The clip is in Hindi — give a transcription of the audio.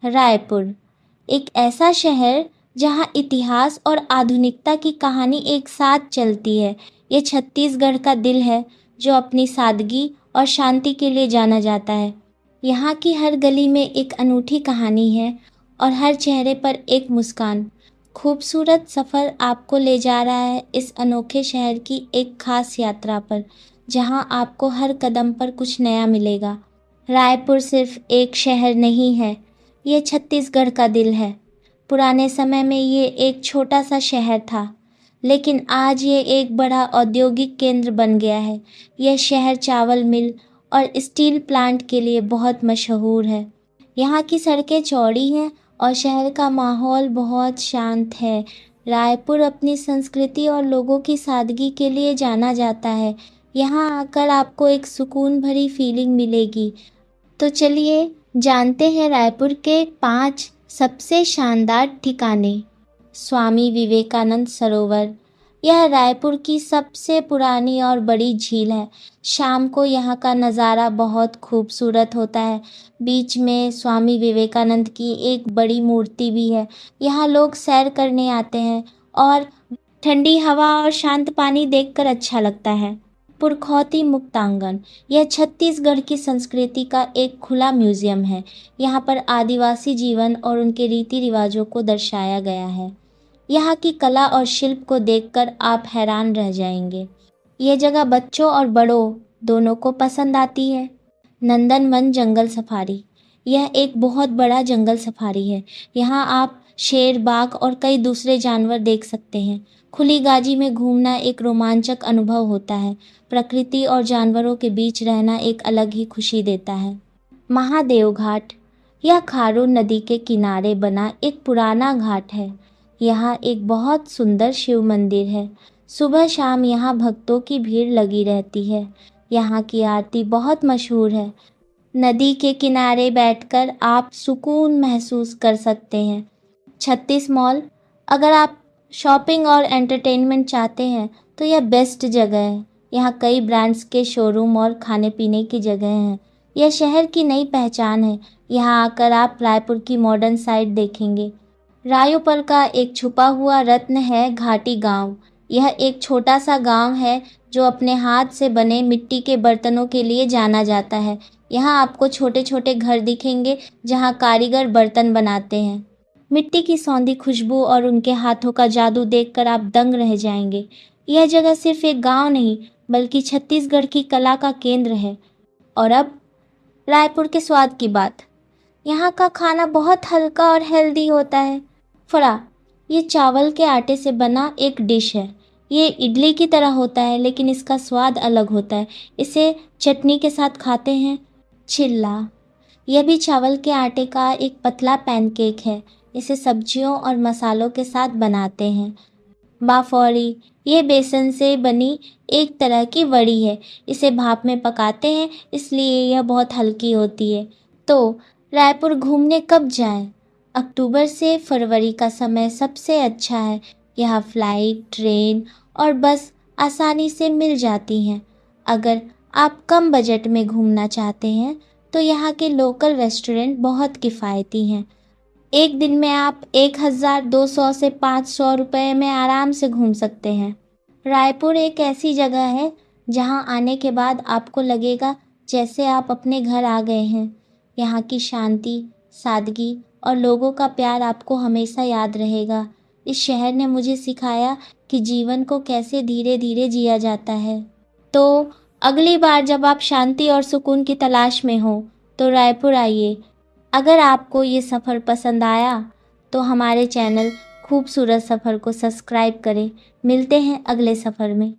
रायपुर एक ऐसा शहर जहां इतिहास और आधुनिकता की कहानी एक साथ चलती है। ये छत्तीसगढ़ का दिल है जो अपनी सादगी और शांति के लिए जाना जाता है। यहाँ की हर गली में एक अनूठी कहानी है और हर चेहरे पर एक मुस्कान। खूबसूरत सफ़र आपको ले जा रहा है इस अनोखे शहर की एक खास यात्रा पर, जहाँ आपको हर कदम पर कुछ नया मिलेगा। रायपुर सिर्फ एक शहर नहीं है, ये छत्तीसगढ़ का दिल है। पुराने समय में ये एक छोटा सा शहर था, लेकिन आज ये एक बड़ा औद्योगिक केंद्र बन गया है। यह शहर चावल मिल और स्टील प्लांट के लिए बहुत मशहूर है। यहाँ की सड़कें चौड़ी हैं और शहर का माहौल बहुत शांत है। रायपुर अपनी संस्कृति और लोगों की सादगी के लिए जाना जाता है। यहाँ आकर आपको एक सुकून भरी फीलिंग मिलेगी। तो चलिए जानते हैं रायपुर के 5 सबसे शानदार ठिकाने। स्वामी विवेकानंद सरोवर, यह रायपुर की सबसे पुरानी और बड़ी झील है। शाम को यहाँ का नज़ारा बहुत खूबसूरत होता है। बीच में स्वामी विवेकानंद की एक बड़ी मूर्ति भी है। यहाँ लोग सैर करने आते हैं और ठंडी हवा और शांत पानी देखकर अच्छा लगता है। पुरखौती मुक्तांगन, यह छत्तीसगढ़ की संस्कृति का एक खुला म्यूजियम है। यहाँ पर आदिवासी जीवन और उनके रीति रिवाजों को दर्शाया गया है। यहाँ की कला और शिल्प को देखकर आप हैरान रह जाएंगे। ये जगह बच्चों और बड़ों दोनों को पसंद आती है। नंदनवन जंगल सफारी, यह एक बहुत बड़ा जंगल सफारी है। यहाँ आप शेर, बाघ और कई दूसरे जानवर देख सकते हैं। खुली गाजी में घूमना एक रोमांचक अनुभव होता है। प्रकृति और जानवरों के बीच रहना एक अलग ही खुशी देता है। महादेव घाट, यह खारून नदी के किनारे बना एक पुराना घाट है। यहाँ एक बहुत सुंदर शिव मंदिर है। सुबह शाम यहाँ भक्तों की भीड़ लगी रहती है। यहाँ की आरती बहुत मशहूर है। नदी के किनारे बैठकर आप सुकून महसूस कर सकते हैं। छत्तीस मॉल, अगर आप शॉपिंग और एंटरटेनमेंट चाहते हैं तो यह बेस्ट जगह है। यहाँ कई ब्रांड्स के शोरूम और खाने पीने की जगह हैं। यह शहर की नई पहचान है। यहाँ आकर आप रायपुर की मॉडर्न साइड देखेंगे। रायोपर का एक छुपा हुआ रत्न है घाटी गांव। यह एक छोटा सा गांव है जो अपने हाथ से बने मिट्टी के बर्तनों के लिए जाना जाता है। यहाँ आपको छोटे छोटे घर दिखेंगे जहाँ कारीगर बर्तन बनाते हैं। मिट्टी की सौंधी खुशबू और उनके हाथों का जादू देखकर आप दंग रह जाएंगे। यह जगह सिर्फ एक गांव नहीं बल्कि छत्तीसगढ़ की कला का केंद्र है। और अब रायपुर के स्वाद की बात। यहाँ का खाना बहुत हल्का और हेल्दी होता है। फड़ा, ये चावल के आटे से बना एक डिश है। ये इडली की तरह होता है लेकिन इसका स्वाद अलग होता है। इसे चटनी के साथ खाते हैं। चिल्ला, यह भी चावल के आटे का एक पतला पैनकेक है। इसे सब्जियों और मसालों के साथ बनाते हैं। बाफौरी, ये बेसन से बनी एक तरह की वड़ी है। इसे भाप में पकाते हैं इसलिए यह बहुत हल्की होती है। तो रायपुर घूमने कब जाएं? अक्टूबर से फरवरी का समय सबसे अच्छा है। यहाँ फ्लाइट, ट्रेन और बस आसानी से मिल जाती हैं। अगर आप कम बजट में घूमना चाहते हैं तो यहाँ के लोकल रेस्टोरेंट बहुत किफ़ायती हैं। एक दिन में आप 1200 से 500 रुपये में आराम से घूम सकते हैं। रायपुर एक ऐसी जगह है जहाँ आने के बाद आपको लगेगा जैसे आप अपने घर आ गए हैं। यहाँ की शांति, सादगी और लोगों का प्यार आपको हमेशा याद रहेगा। इस शहर ने मुझे सिखाया कि जीवन को कैसे धीरे धीरे जिया जाता है। तो अगली बार जब आप शांति और सुकून की तलाश में हो तो रायपुर आइए। अगर आपको ये सफ़र पसंद आया तो हमारे चैनल खूबसूरत सफ़र को सब्सक्राइब करें। मिलते हैं अगले सफ़र में।